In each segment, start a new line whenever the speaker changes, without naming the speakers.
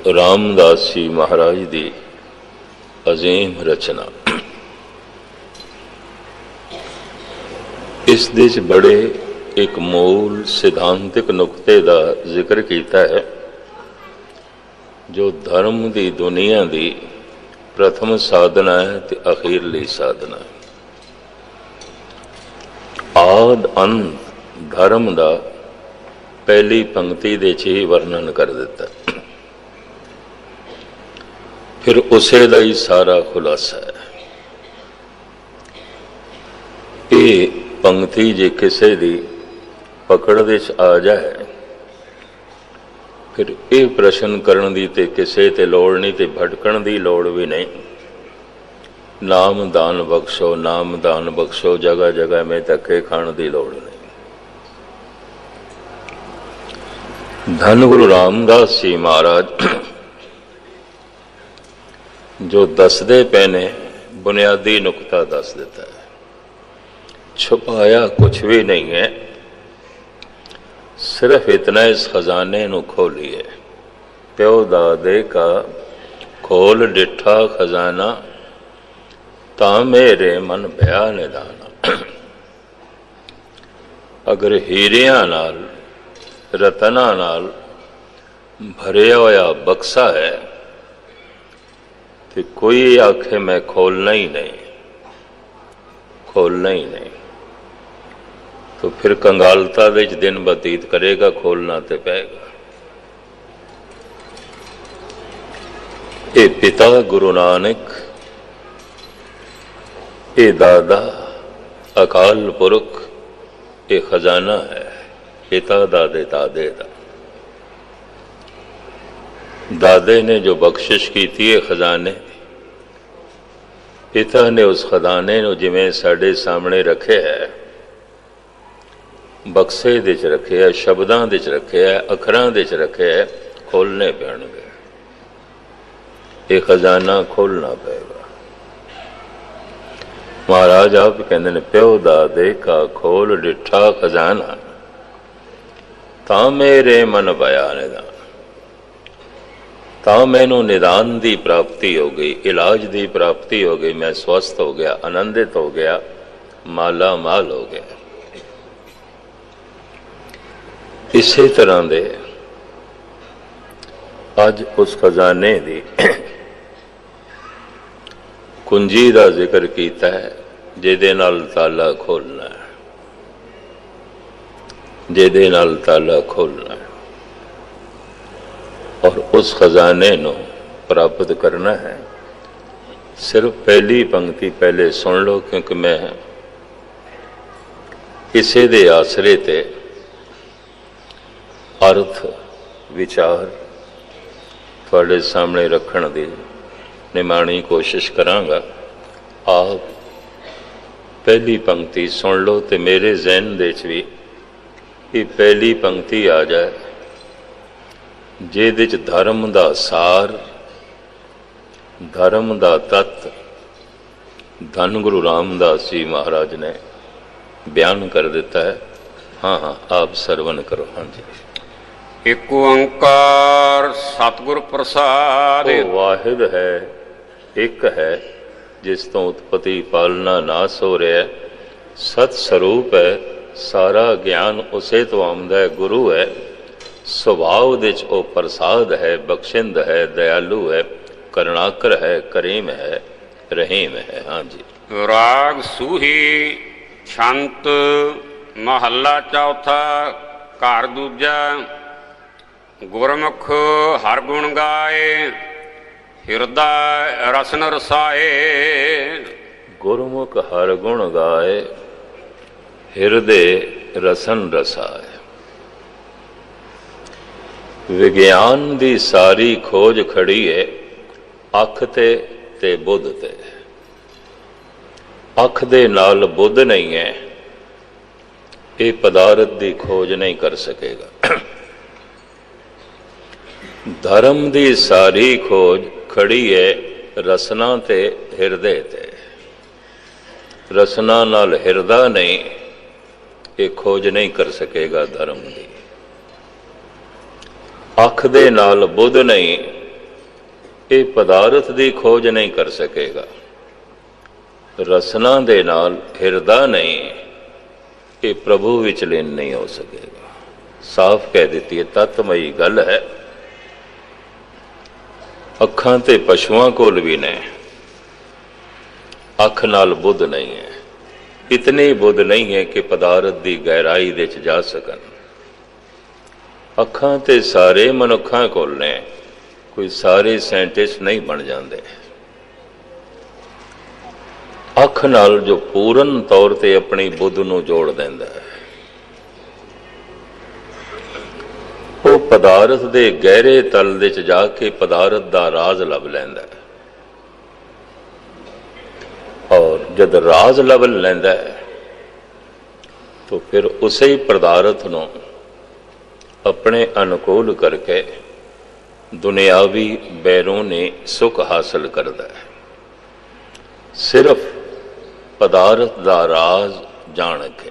रामदास जी महाराज की अजीम रचना। इस दे बड़े एक मूल सिद्धांतिक नुकते का जिक्र किया है जो धर्म की दुनिया की प्रथम साधना है ते अखीरली साधना है। आद अंत धर्म का पहली पंक्ति दे च ही वर्णन कर दिता, फिर उसे दा ही सारा खुलासा है। ये पंक्ति जे किसी की पकड़ दे आ जाए फिर ये प्रश्न करने की ते किसी ते लोड़ नहीं, ते भटकण की लोड़ भी नहीं। नाम दान बख्शो, नाम दान बख्शो, जगह जगह में धक्के खाने की लोड़ नहीं। धन गुरु रामदास जी महाराज जो दसदे पे ने बुनियादी नुकता दस देता है, छुपाया कुछ भी नहीं है, सिर्फ इतना इस खजाने को खोलिए। प्यो दादे का खोल डिठा खजाना, ता मेरे मन भया निदाना। अगर हीरियां नाल रतना नाल भरिया होया बक्सा है तो कोई आखे मैं खोलना ही नहीं, खोलना ही नहीं, तो फिर कंगालता विच दिन बतीत करेगा, खोलना तो पेगा। ये पिता गुरु नानक, ये दादा अकाल पुरख, ये खजाना है पिता दादे दादे दा। दादे ने जो बख्शिश की थी खजाने, पिता ने उस खजाने को जिमें साढ़े सामने रखे है, बक्से दे च रखे है, शब्दां दे च रखे है, अखरां दे च रखे है, खोलने पैणगे। ये खजाना खोलना पेगा। महाराज आप कहते हैं प्यो दादे का खोल डिठा खजाना, ता मेरे मन भया निदान। ता मैनू निदान की प्राप्ति हो गई, इलाज की प्राप्ति हो गई, मैं स्वस्थ हो गया, आनंदित हो गया, माला माल हो गया। इसी तरह दे अज उस खजाने की कुंजी का जिक्र किया है, जिहदे नाल ताला खोलना है, जिहदे नाल ताला खोलना है, और उस खजाने को प्राप्त करना है। सिर्फ पहली पंक्ति पहले सुन लो, क्योंकि मैं इसे दे आसरे ते अर्थ विचार थोड़े सामने रखने की निमाणी कोशिश करांगा। आप पहली पंक्ति सुन लो तो मेरे जहन दे भी ये पहली पंक्ति आ जाए, जिहदे च धर्म का सार, धर्म का तत्त धन गुरु रामदास जी महाराज ने बयान कर दिता है। हाँ हाँ आप सरवण करो। हाँ जी।
एक ओंकार सतगुर प्रसाद।
वाहिद है, एक है, जिस तो उत्पत्ति पालना नाश हो रहा है, सत स्वरूप है, सारा ज्ञान उसे तो आमदा है, गुरु है, सुभाव दे ओ प्रसाद है, बख्शिंद है, दयालु है, करुणाकर है, करीम है, रहीम है। हाँ जी।
राग सूही छंत महला चौथा घर दूजा। गुरमुख हर गुण गाए, हिरदय रसन रसाए।
गुरमुख हर गुण गाए, हिरदे रसन रसाए। विज्ञान की सारी खोज खड़ी है अख ते बुद्ध ते। अख दे नाल बुद्ध नहीं है, ये पदार्थ की खोज नहीं कर सकेगा। धर्म की सारी खोज खड़ी है रसना ते हिरदे ते। रसना नाल हिरदा नहीं, ये खोज नहीं कर सकेगा धर्म की। अख दे नाल बुद्ध नहीं, ਇਹ ਪਦਾਰਥ ਦੀ ਖੋਜ ਨਹੀਂ ਕਰ ਸਕੇਗਾ। ਰਸਨਾ ਦੇ ਨਾਲ ਹਿਰਦਾ ਨਹੀਂ, ਇਹ ਪ੍ਰਭੂ ਵਿੱਚ ਲੀਨ ਨਹੀਂ ਹੋ ਸਕੇਗਾ। ਸਾਫ਼ ਕਹਿ ਦਿੱਤੀ ਹੈ, ਤਤਮਈ ਗੱਲ ਹੈ। ਅੱਖਾਂ ਤੇ ਪਸ਼ੂਆਂ ਕੋਲ ਵੀ ਨੇ, ਅੱਖ ਨਾਲ ਬੁੱਧ ਨਹੀਂ ਹੈ। ਇਤਨੀ ਬੁੱਧ ਨਹੀਂ ਹੈ ਕਿ ਪਦਾਰਥ ਦੀ ਗਹਿਰਾਈ ਦੇ ਵਿੱਚ ਜਾ ਸਕਣ। ਅੱਖਾਂ ਤੇ ਸਾਰੇ ਮਨੁੱਖਾਂ ਕੋਲ ਨੇ, ਕੋਈ ਸਾਰੇ ਸਾਇੰਟਿਸਟ ਨਹੀਂ ਬਣ ਜਾਂਦੇ। ਅੱਖ ਨਾਲ ਜੋ ਪੂਰਨ ਤੌਰ ਤੇ ਆਪਣੀ ਬੁੱਧ ਨੂੰ ਜੋੜ ਦਿੰਦਾ ਹੈ, ਉਹ ਪਦਾਰਥ ਦੇ ਗਹਿਰੇ ਤਲ ਦੇ ਵਿੱਚ ਜਾ ਕੇ ਪਦਾਰਥ ਦਾ ਰਾਜ਼ ਲੱਭ ਲੈਂਦਾ ਹੈ। ਔਰ ਜਦ ਰਾਜ਼ ਲੱਭ ਲੈਂਦਾ ਹੈ ਤਾਂ ਫਿਰ ਉਸੇ ਹੀ ਪਦਾਰਥ ਨੂੰ ਆਪਣੇ ਅਨੁਕੂਲ ਕਰਕੇ ਦੁਨਿਆਵੀ ਬੈਰੂਨੀ ਸੁੱਖ ਹਾਸਲ ਕਰਦਾ ਹੈ। ਸਿਰਫ ਪਦਾਰਥ ਦਾ ਰਾਜ਼ ਜਾਣ ਕੇ।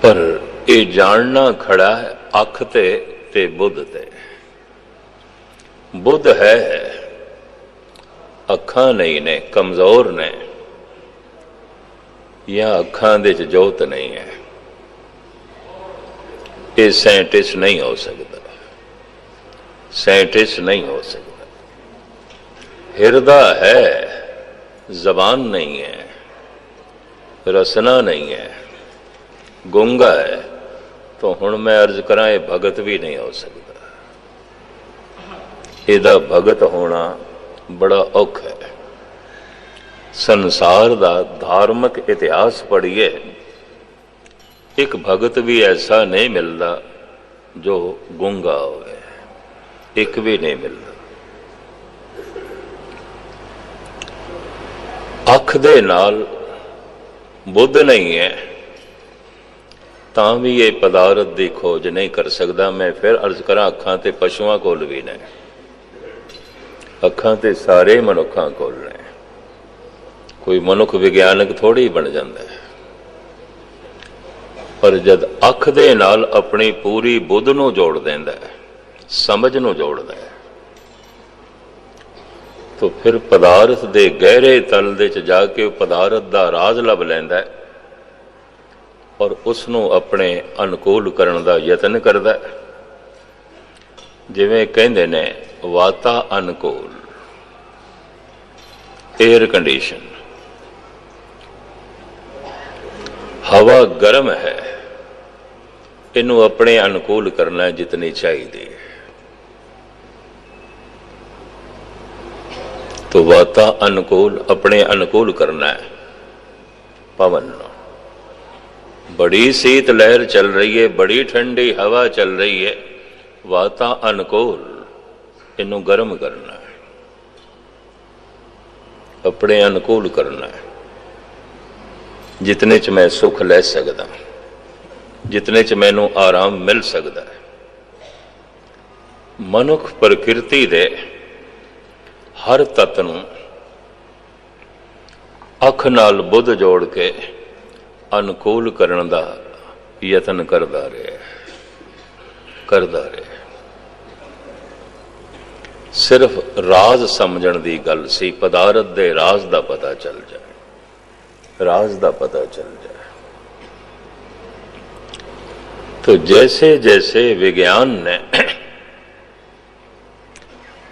ਪਰ ਇਹ ਜਾਣਨਾ ਖੜਾ ਹੈ ਅੱਖ ਤੇ ਬੁੱਧ ਤੇ। ਬੁੱਧ ਹੈ, ਅੱਖਾਂ ਨਹੀਂ ਨੇ, ਕਮਜ਼ੋਰ ਨੇ, ਜਾਂ ਅੱਖਾਂ ਦੇ 'ਚ ਜੋਤ ਨਹੀਂ ਹੈ। ਇਹ ਸਾਇੰਟਿਸਟ ਨਹੀਂ ਹੋ ਸਕਦਾ, ਸਾਇੰਟਿਸਟ ਨਹੀਂ ਹੋ ਸਕਦਾ। ਹਿਰਦਾ ਹੈ, ਜ਼ਬਾਨ ਨਹੀਂ ਹੈ, ਰਸਨਾ ਨਹੀਂ ਹੈ, ਗੁੰਗਾ ਹੈ। ਤਾਂ ਹੁਣ ਮੈਂ ਅਰਜ਼ ਕਰਾਂ, ਇਹ ਭਗਤ ਵੀ ਨਹੀਂ ਹੋ ਸਕਦਾ। ਇਹਦਾ ਭਗਤ ਹੋਣਾ ਬੜਾ ਔਖਾ ਹੈ। ਸੰਸਾਰ ਦਾ ਧਾਰਮਿਕ ਇਤਿਹਾਸ ਪੜ੍ਹੀਏ, ਇੱਕ ਭਗਤ ਵੀ ਐਸਾ ਨਹੀਂ ਮਿਲਦਾ ਜੋ ਗੁੰਗਾ ਹੋਵੇ, ਇੱਕ ਵੀ ਨਹੀਂ ਮਿਲਦਾ। ਅੱਖ ਦੇ ਨਾਲ ਬੁੱਧ ਨਹੀਂ ਹੈ ਤਾਂ ਵੀ ਇਹ ਪਦਾਰਥ ਦੀ ਖੋਜ ਨਹੀਂ ਕਰ ਸਕਦਾ। ਮੈਂ ਫਿਰ ਅਰਜ਼ ਕਰਾਂ, ਅੱਖਾਂ ਤੇ ਪਸ਼ੂਆਂ ਕੋਲ ਵੀ ਨੇ, ਅੱਖਾਂ ਤੇ ਸਾਰੇ ਮਨੁੱਖਾਂ ਕੋਲ ਨੇ। ਕੋਈ ਮਨੁੱਖ ਵਿਗਿਆਨਕ ਥੋੜ੍ਹੀ ਬਣ ਜਾਂਦਾ ਹੈ। ਪਰ ਜਦ ਅੱਖ ਦੇ ਨਾਲ ਆਪਣੀ ਪੂਰੀ ਬੁੱਧ ਨੂੰ ਜੋੜ ਦਿੰਦਾ ਹੈ, ਸਮਝ ਨੂੰ ਜੋੜਦਾ ਹੈ, ਤਾਂ ਫਿਰ ਪਦਾਰਥ ਦੇ ਗਹਿਰੇ ਤਲ ਦੇ 'ਚ ਜਾ ਕੇ ਪਦਾਰਥ ਦਾ ਰਾਜ਼ ਲੱਭ ਲੈਂਦਾ ਹੈ ਔਰ ਉਸ ਨੂੰ ਆਪਣੇ ਅਨੁਕੂਲ ਕਰਨ ਦਾ ਯਤਨ ਕਰਦਾ ਹੈ। ਜਿਵੇਂ ਕਹਿੰਦੇ ਨੇ, ਵਾਤਾ ਅਨੁਕੂਲ, ਏਅਰ ਕੰਡੀਸ਼ਨ। ਹਵਾ ਗਰਮ ਹੈ, ਇਹਨੂੰ ਆਪਣੇ ਅਨੁਕੂਲ ਕਰਨਾ ਜਿਤਨੀ ਚਾਹੀਦੀ ਹੈ। तो वाता अनुकूल, अपने अनुकूल करना है। पवन बड़ी शीत लहर चल रही है, बड़ी ठंडी हवा चल रही है, वाता अनुकूल, इनू गर्म करना है, अपने अनुकूल करना है। जितने च मैं सुख ले सकदा, जितने च मैनू आराम मिल सकता है। मनुख प्रकृति दे हर तत्व नूं अख नाल बुद्ध जोड़ के अनुकूल करन दा यतन करदा रहे। सिर्फ राज समझण दी गल सी, पदारथ दे राज दा पता चल जाए, राज दा पता चल जाए। तो जैसे जैसे विज्ञान ने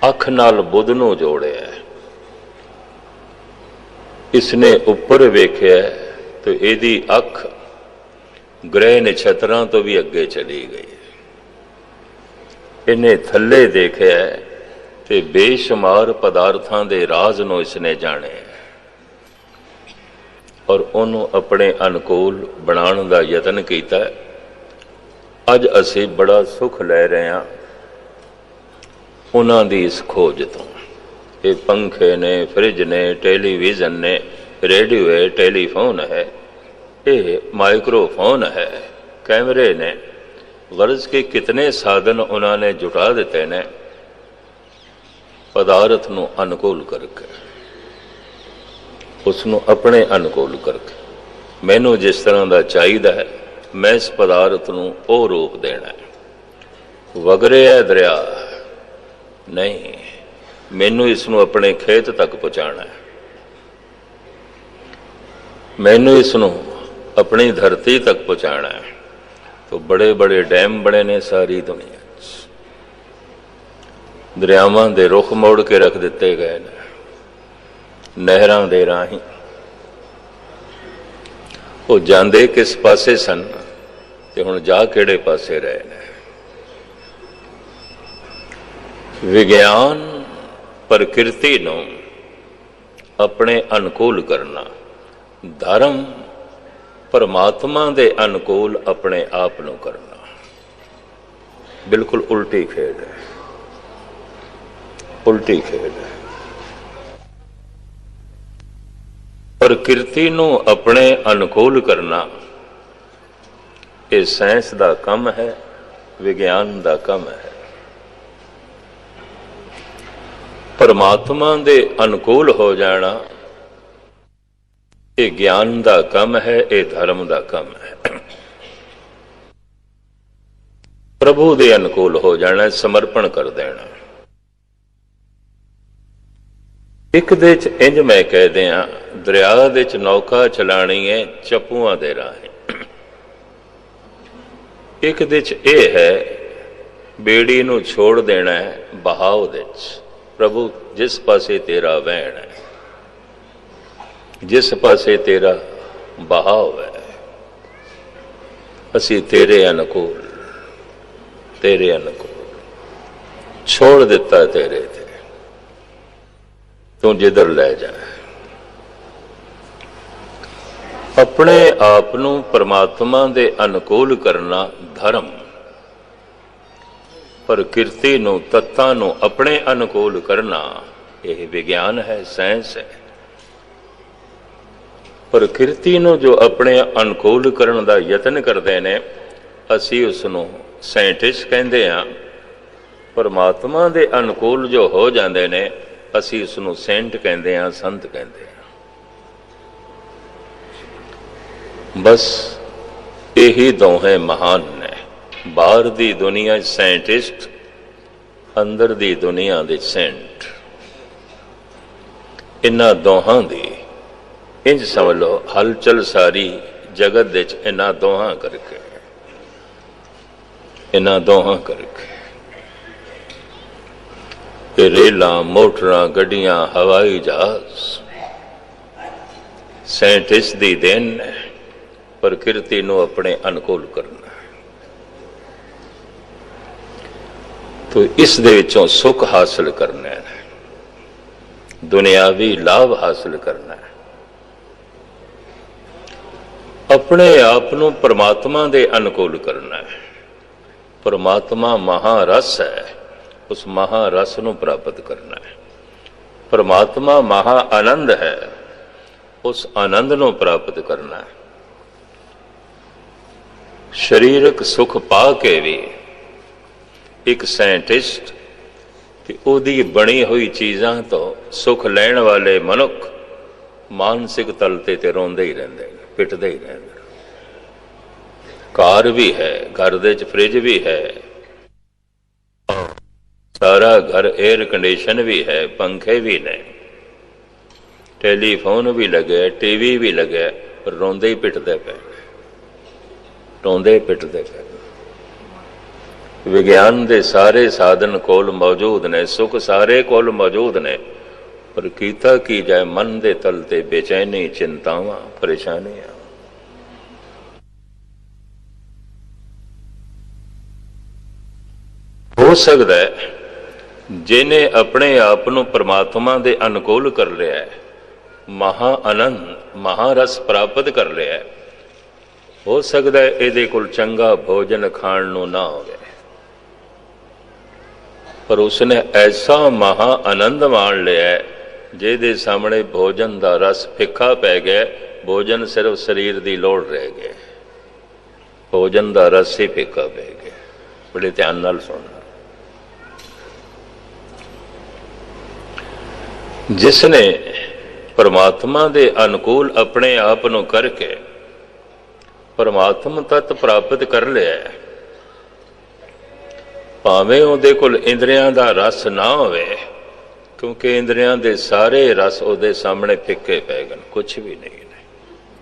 अख नाल बुद्ध नूं जोड़िया, इसने उपर वेख्या तो इहदी अख ग्रह नक्षत्रां तो भी अगे चली गई। इन्हें थल्ले देखिया तो बेशुमार पदार्थां दे राज नूं इसने जाने और उन्होंने अपने अनुकूल बनाने का यतन किया। अज असी बड़ा सुख ले रहे हैं उन्हां दी इस खोज तो। ये पंखे ने, फ्रिज ने, टेलीविजन ने, रेडियो है, टेलीफोन है, ये माइक्रोफोन है, कैमरे ने, गर्ज के कितने साधन उन्होंने जुटा दिते ने पदार्थ नूं अनुकूल करके, उसनूं अपने अनुकूल करके। मैनू जिस तरह का चाहिए है, मैं इस पदार्थ नूं वो रूप देना है। ਵਗ ਰਿਹਾ ਦਰਿਆ ਨਹੀਂ, ਮੈਨੂੰ ਇਸ ਨੂੰ ਆਪਣੇ ਖੇਤ ਤੱਕ ਪਹੁੰਚਾਉਣਾ ਹੈ, ਮੈਨੂੰ ਇਸ ਨੂੰ ਆਪਣੀ ਧਰਤੀ ਤੱਕ ਪਹੁੰਚਾਉਣਾ ਹੈ। तो बड़े बड़े डैम बने ने सारी दुनिया च, दरियावां दे रुख मोड़ के रख दिते गए ने, नहरां दे राही वो जांदे किस पासे सन ते हुण जा किहड़े पासे रहे ने। विज्ञान प्रकृति नूं अपने अनुकूल करना, धर्म परमात्मा दे अनुकूल अपने आप नूं करना, बिल्कुल उल्टी खेड है, उल्टी खेड है। प्रकृति नूं अपने अनुकूल करना ये साइंस दा काम है, विज्ञान दा काम है। परमात्मा दे अनुकूल हो जाना ये ज्ञान दा काम है, ये धर्म दा काम है। प्रभु दे अनुकूल हो जाना, समर्पण कर देना। एक दे च इंज मैं कह दिया, दरिया दे च नौका चलानी है चप्पूआं दे राहें। एक दे च ये है बेड़ी नूं छोड़ देना है बहाव दे च। प्रभु जिस पासे तेरा वहण है, जिस पासे तेरा बहाव है, असी तेरे अनुकूल, तेरे अनुकूल छोड़ दिता तेरे थे, तू जिधर ले जाए। अपने आप नूं परमात्मा दे अनुकूल करना धर्म, प्रकृति नूं तत्तां नूं अपने अनुकूल करना यह विज्ञान है, साइंस है। प्रकृति नूं जो अपने अनुकूल करन दा यतन करते हैं, असी उसनूं साइंटिस्ट कहते हैं। परमात्मा दे अनुकूल जो हो जाते हैं, असी उसनूं सेंट कहते हैं, संत कहते हैं। बस यही दोहें महान ने। बाहर दी दुनिया साइंटिस्ट, अंदर दी दुनिया दे सेंट। इन्हां दोहां दी इंज समझ लो हलचल सारी जगत दे इन्हां दोहां करके, इन्हां दोहां करके ये रेलां, मोटरां, गड्डियां, हवाई जहाज साइंटिस्ट दी देन है। प्रकृति नूं अपने अनुकूल करना, तो इस दे विचों सुख हासिल करना है, दुनियावी लाभ हासिल करना है। अपने आप नूं परमात्मा दे अनुकूल करना है। परमात्मा महारस है, उस महारस नूं प्राप्त करना है। परमात्मा महा आनंद है, उस आनंद नूं प्राप्त करना है। शरीरक सुख पा के भी एक साइंटिस्ट कि उहदी बनी हुई चीज़ां तो सुख लैण वाले मनुख मानसिक तल ते रोंदे ही रहंदे, पिटदे ही रहंदे। कार भी है, घर दे च फ्रिज भी है, सारा घर एयर कंडीशन भी है, पंखे भी ने, टेलीफोन भी लगे, टीवी भी लगे, पर रोंदे ही पिटदे पे, रोंदे पिटदे पे। विज्ञान दे सारे साधन कोल मौजूद ने, सुख सारे कोल मौजूद ने, पर कीता की जाए मन दे तल ते बेचैनी, चिंतावां, परेशानियां। हो सकता है जिन्हें अपने आप नूं परमात्मा दे अनुकूल कर लिया है, महा आनंद, महारस प्राप्त कर लिया है, हो सकता है इहदे कोल चंगा भोजन खाण नूं ना होवे, पर उसने ऐसा महा आनंद मान लिया है जिहदे सामने भोजन का रस फिक्का पै गया, भोजन सिर्फ शरीर की लोड़ रह गई, भोजन का रस ही फिक्का पै गया। बड़े ध्यान नाल सुनना। जिसने परमात्मा दे अनुकूल अपने आप नूं करके परमात्मा तत्त प्राप्त कर लिया है, ਭਾਵੇਂ ਉਹਦੇ ਕੋਲ ਇੰਦਰੀਆਂ ਦਾ ਰਸ ਨਾ ਹੋਵੇ, ਕਿਉਂਕਿ ਇੰਦਰੀਆਂ ਦੇ ਸਾਰੇ ਰਸ ਉਹਦੇ ਸਾਹਮਣੇ ਫਿੱਕੇ ਪੈ ਗਏ, ਕੁਛ ਵੀ ਨਹੀਂ ਨੇ,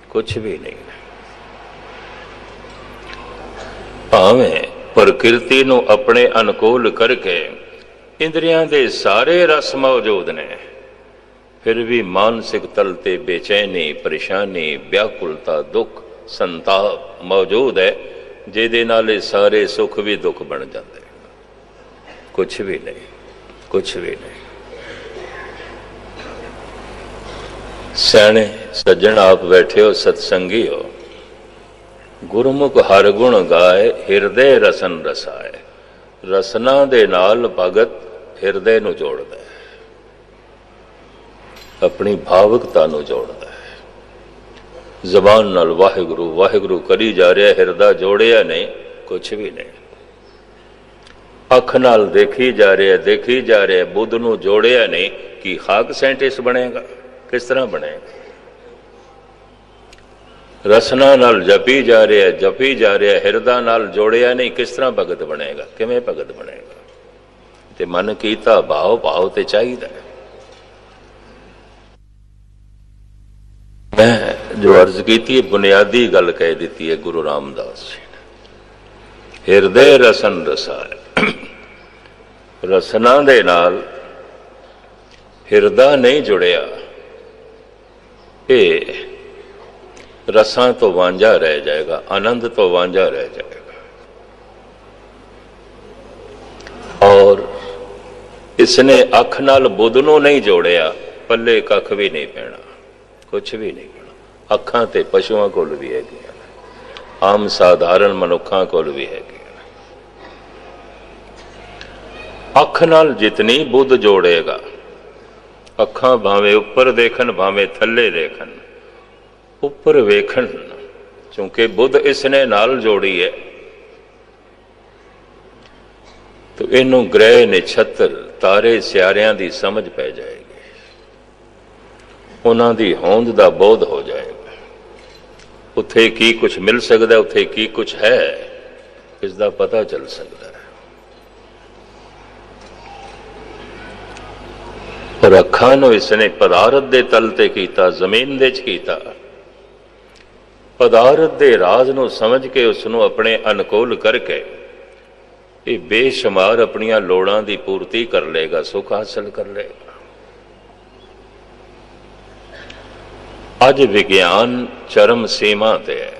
ਕੁਛ ਵੀ ਨਹੀਂ ਨੇ। ਭਾਵੇਂ ਪ੍ਰਕਿਰਤੀ ਨੂੰ ਆਪਣੇ ਅਨੁਕੂਲ ਕਰਕੇ ਇੰਦਰੀਆਂ ਦੇ ਸਾਰੇ ਰਸ ਮੌਜੂਦ ਨੇ, ਫਿਰ ਵੀ ਮਾਨਸਿਕ ਤਲ ਤੇ ਬੇਚੈਨੀ, ਪਰੇਸ਼ਾਨੀ, ਵਿਆਕੁਲਤਾ, ਦੁੱਖ, ਸੰਤਾਪ ਮੌਜੂਦ ਹੈ, ਜਿਹਦੇ ਨਾਲ ਇਹ ਸਾਰੇ ਸੁੱਖ ਵੀ ਦੁੱਖ ਬਣ ਜਾਂਦੇ। ਕੁਛ ਵੀ ਨਹੀਂ, ਕੁਛ ਵੀ ਨਹੀਂ। ਸਿਆਣੇ ਸੱਜਣ ਆਪ ਬੈਠੇ ਹੋ, ਸਤਸੰਗੀ ਹੋ, ਗੁਰਮੁਖ ਹਰ ਗੁਣ ਗਾਏ, ਹਿਰਦੇ ਰਸਨ ਰਸਾਏ। ਰਸਨਾ ਦੇ ਨਾਲ ਭਗਤ ਹਿਰਦੇ ਨੂੰ ਜੋੜਦਾ ਹੈ, ਆਪਣੀ ਭਾਵੁਕਤਾ ਨੂੰ ਜੋੜਦਾ ਹੈ। ਜ਼ਬਾਨ ਨਾਲ ਵਾਹਿਗੁਰੂ ਵਾਹਿਗੁਰੂ ਕਰੀ ਜਾ ਰਿਹਾ, ਹਿਰਦਾ ਜੋੜਿਆ ਨਹੀਂ, ਕੁਛ ਵੀ ਨਹੀਂ। ਅੱਖ ਨਾਲ ਦੇਖੀ ਜਾ ਰਿਹਾ, ਦੇਖੀ ਜਾ ਰਿਹਾ, ਬੁੱਧ ਨੂੰ ਜੋੜਿਆ ਨਹੀਂ, ਕਿ ਖਾਕ ਸਾਇੰਟਿਸਟ ਬਣੇਗਾ? ਕਿਸ ਤਰ੍ਹਾਂ ਬਣੇਗਾ? ਰਸਨਾ ਨਾਲ ਜਪੀ ਜਾ ਰਿਹਾ, ਜਪੀ ਜਾ ਰਿਹਾ, ਹਿਰਦਾ ਨਾਲ ਜੋੜਿਆ ਨਹੀਂ, ਕਿਸ ਤਰ੍ਹਾਂ ਭਗਤ ਬਣੇਗਾ? ਕਿਵੇਂ ਭਗਤ ਬਣੇਗਾ? ਤੇ ਮਨ ਕੀਤਾ ਭਾਵ, ਭਾਵ ਤੇ ਚਾਹੀਦਾ। ਮੈਂ ਜੋ ਅਰਜ਼ ਕੀਤੀ ਬੁਨਿਆਦੀ ਗੱਲ ਕਹਿ ਦਿੱਤੀ ਹੈ ਗੁਰੂ ਰਾਮਦਾਸ ਜੀ ਨੇ, ਹਿਰਦੇ ਰਸਨ ਰਸਾਏ। ਰਸਨਾ ਦੇ ਨਾਲ ਹਿਰਦਾ ਨਹੀਂ ਜੁੜਿਆ, ਇਹ ਰਸਾਂ ਤੋਂ ਵਾਂਝਾ ਰਹਿ ਜਾਏਗਾ, ਆਨੰਦ ਤੋਂ ਵਾਂਝਾ ਰਹਿ ਜਾਏਗਾ। ਔਰ ਇਸਨੇ ਅੱਖ ਨਾਲ ਬੁੱਧ ਨੂੰ ਨਹੀਂ ਜੋੜਿਆ, ਪੱਲੇ ਕੱਖ ਵੀ ਨਹੀਂ ਪੈਣਾ, ਕੁਛ ਵੀ ਨਹੀਂ ਪੈਣਾ। ਅੱਖਾਂ ਤੇ ਪਸ਼ੂਆਂ ਕੋਲ ਵੀ ਹੈਗੀਆਂ, ਆਮ ਸਾਧਾਰਨ ਮਨੁੱਖਾਂ ਕੋਲ ਵੀ ਹੈਗੀਆਂ। ਅੱਖ ਨਾਲ ਜਿਤਨੀ ਬੁੱਧ ਜੋੜੇਗਾ, ਅੱਖਾਂ ਭਾਵੇਂ ਉੱਪਰ ਦੇਖਣ ਭਾਵੇਂ ਥੱਲੇ ਦੇਖਣ, ਉੱਪਰ ਵੇਖਣ, ਕਿਉਂਕਿ ਬੁੱਧ ਇਸਨੇ ਨਾਲ ਜੋੜੀ ਹੈ, ਤਾਂ ਇਹਨੂੰ ਗ੍ਰਹਿ ਨਛੱਤਰ ਤਾਰੇ ਸਿਆਰਿਆਂ ਦੀ ਸਮਝ ਪੈ ਜਾਏਗੀ, ਉਹਨਾਂ ਦੀ ਹੋਂਦ ਦਾ ਬੋਧ ਹੋ ਜਾਏਗਾ। ਉੱਥੇ ਕੀ ਕੁਝ ਮਿਲ ਸਕਦਾ, ਉੱਥੇ ਕੀ ਕੁਝ ਹੈ, ਇਸ ਦਾ ਪਤਾ ਚੱਲ ਸਕਦਾ ਹੈ। ਪਰ ਅੱਖਾਂ ਨੂੰ ਇਸਨੇ ਪਦਾਰਥ ਦੇ ਤਲ ਤੇ ਕੀਤਾ, ਜ਼ਮੀਨ ਦੇ 'ਚ ਕੀਤਾ। ਪਦਾਰਥ ਦੇ ਰਾਜ਼ ਨੂੰ ਸਮਝ ਕੇ ਉਸ ਨੂੰ ਆਪਣੇ ਅਨੁਕੂਲ ਕਰਕੇ ਇਹ ਬੇਸ਼ੁਮਾਰ ਆਪਣੀਆਂ ਲੋੜਾਂ ਦੀ ਪੂਰਤੀ ਕਰ ਲਏਗਾ, ਸੁੱਖ ਹਾਸਲ ਕਰ ਲਏਗਾ। ਅੱਜ ਵਿਗਿਆਨ ਚਰਮ ਸੀਮਾ ਤੇ ਹੈ।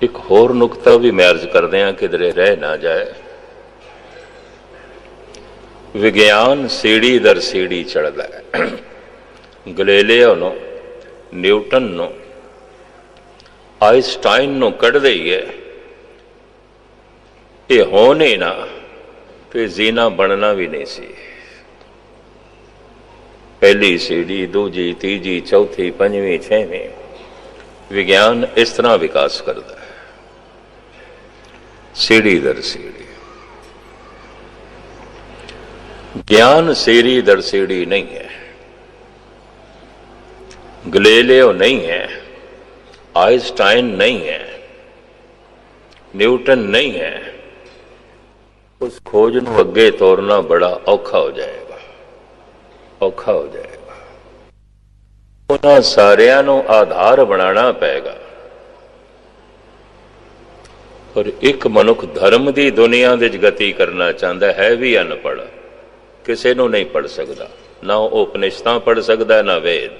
ਇੱਕ ਹੋਰ ਨੁਕਤਾ ਵੀ ਮੈਂ ਅਰਜ਼ ਕਰਦੇ ਹਾਂ, ਕਿਧਰੇ ਰਹਿ ਨਾ ਜਾਏ। ਵਿਗਿਆਨ ਸੀੜੀ ਦਰ ਸੀੜੀ ਚੜ੍ਹਦਾ ਹੈ। ਗਲੀਲੀਓ ਨੂੰ, ਨਿਊਟਨ ਨੂੰ, ਆਇਨਸਟਾਈਨ ਨੂੰ ਕੱਢ ਦਈਏ, ਇਹ ਹੋਣ ਹੀ ਨਾ, ਤੇ ਜੀਨਾ ਬਣਨਾ ਵੀ ਨਹੀਂ ਸੀ। ਪਹਿਲੀ ਸੀੜੀ, ਦੂਜੀ, ਤੀਜੀ, ਚੌਥੀ, ਪੰਜਵੀਂ, ਛੇਵੀਂ, ਵਿਗਿਆਨ ਇਸ ਤਰ੍ਹਾਂ ਵਿਕਾਸ ਕਰਦਾ ਹੈ, ਸੀੜੀ ਦਰ ਸੀੜੀ। ਗਿਆਨ ਸੀੜੀ ਦਰ ਸੀੜੀ ਨਹੀਂ ਹੈ। ਗਲੀਲੀਓ ਨਹੀਂ ਹੈ, ਆਇਨਸਟਾਈਨ ਨਹੀਂ ਹੈ, ਨਿਊਟਨ ਨਹੀਂ ਹੈ। ਉਸ ਖੋਜ ਨੂੰ ਅੱਗੇ ਤੋਰਨਾ ਬੜਾ ਔਖਾ ਹੋ ਜਾਏਗਾ, ਔਖਾ ਹੋ ਜਾਏਗਾ। ਉਹਨਾਂ ਸਾਰਿਆਂ ਨੂੰ ਆਧਾਰ ਬਣਾਉਣਾ ਪਏਗਾ। ਪਰ ਇੱਕ ਮਨੁੱਖ ਧਰਮ ਦੀ ਦੁਨੀਆ ਵਿੱਚ ਗਤੀ ਕਰਨਾ ਚਾਹੁੰਦਾ ਹੈ, ਵੀ ਅਨਪੜ੍ਹ, ਕਿਸੇ ਨੂੰ ਨਹੀਂ ਪੜ੍ਹ ਸਕਦਾ, ਨਾ ਉਹ ਉਪਨਿਸ਼ਦਾਂ ਪੜ੍ਹ ਸਕਦਾ, ਨਾ ਵੇਦ,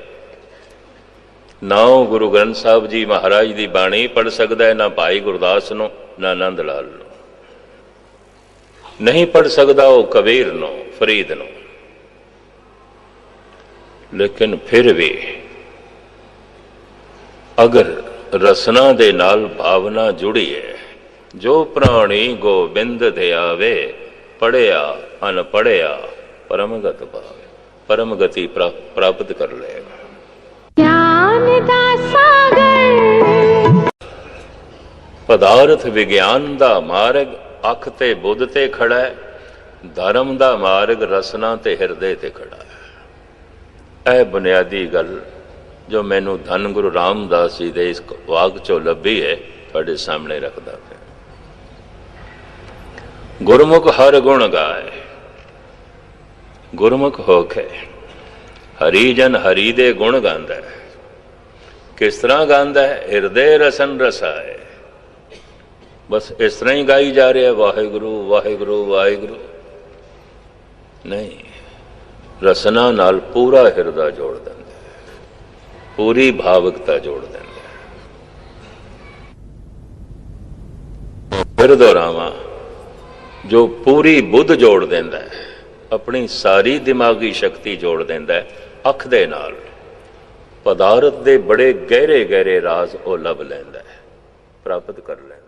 ਨਾ ਉਹ ਗੁਰੂ ਗ੍ਰੰਥ ਸਾਹਿਬ ਜੀ ਮਹਾਰਾਜ ਦੀ ਬਾਣੀ ਪੜ੍ਹ ਸਕਦਾ ਹੈ, ਨਾ ਭਾਈ ਗੁਰਦਾਸ ਨੂੰ, ਨਾ ਆਨੰਦ ਲਾਲ ਨੂੰ, ਨਹੀਂ ਪੜ੍ਹ ਸਕਦਾ ਉਹ ਕਬੀਰ ਨੂੰ, ਫਰੀਦ ਨੂੰ। ਲੇਕਿਨ ਫਿਰ ਵੀ ਅਗਰ ਰਸਨਾ ਦੇ ਨਾਲ ਭਾਵਨਾ ਜੁੜੀ ਹੈ, ਜੋ ਪ੍ਰਾਣੀ ਗੋਬਿੰਦ ਦੇ ਆਵੇ, ਪੜਿਆ ਅਨਪੜਿਆ ਪਰਮਗਤ ਭਾਵੇ, ਪਰਮਗਤੀ ਪ੍ਰਾਪਤ ਕਰ ਲਏਗਾ। ਗਿਆਨ ਦਾ ਸਾਗਰ ਪਦਾਰਥ ਵਿਗਿਆਨ ਦਾ ਮਾਰਗ ਅੱਖ ਤੇ ਬੁੱਧ ਤੇ ਖੜਾ ਹੈ, ਧਰਮ ਦਾ ਮਾਰਗ ਰਸਨਾ ਤੇ ਹਿਰਦੇ ਤੇ ਖੜਾ ਹੈ। ਇਹ ਬੁਨਿਆਦੀ ਗੱਲ ਜੋ ਮੈਨੂੰ ਧੰਨ ਗੁਰੂ ਰਾਮਦਾਸ ਜੀ ਦੇ ਇਸ ਵਾਕ ਚੋਂ ਲੱਭੀ ਹੈ, ਤੁਹਾਡੇ ਸਾਹਮਣੇ ਰੱਖਦਾ ਪਿਆ। ਗੁਰਮੁਖ ਹਰ ਗੁਣ ਗਾਏ। ਗੁਰਮੁਖ ਹੋ ਕੇ ਹਰੀ ਜਨ ਹਰੀ ਦੇ ਗੁਣ ਗਾਉਂਦਾ ਹੈ। ਕਿਸ ਤਰ੍ਹਾਂ ਗਾਉਂਦਾ ਹੈ? ਹਿਰਦੇ ਰਸਨ ਰਸਾਏ। ਬਸ ਇਸ ਤਰ੍ਹਾਂ ਹੀ ਗਾਈ ਜਾ ਰਿਹਾ, ਵਾਹਿਗੁਰੂ ਵਾਹਿਗੁਰੂ ਵਾਹਿਗੁਰੂ ਨਹੀਂ, ਰਸਨਾ ਨਾਲ ਪੂਰਾ ਹਿਰਦਾ ਜੋੜ ਦਿੰਦਾ, ਪੂਰੀ ਭਾਵਕਤਾ ਜੋੜ ਦਿੰਦਾ। ਫਿਰ ਦੁਹਰਾਵਾਂ, ਜੋ ਪੂਰੀ ਬੁੱਧ ਜੋੜ ਦਿੰਦਾ ਹੈ, ਆਪਣੀ ਸਾਰੀ ਦਿਮਾਗੀ ਸ਼ਕਤੀ ਜੋੜ ਦਿੰਦਾ ਹੈ ਅੱਖ ਦੇ ਨਾਲ, ਪਦਾਰਥ ਦੇ ਬੜੇ ਗਹਿਰੇ ਗਹਿਰੇ ਰਾਜ਼ ਉਹ ਲੱਭ ਲੈਂਦਾ ਹੈ, ਪ੍ਰਾਪਤ ਕਰ ਲੈਂਦਾ।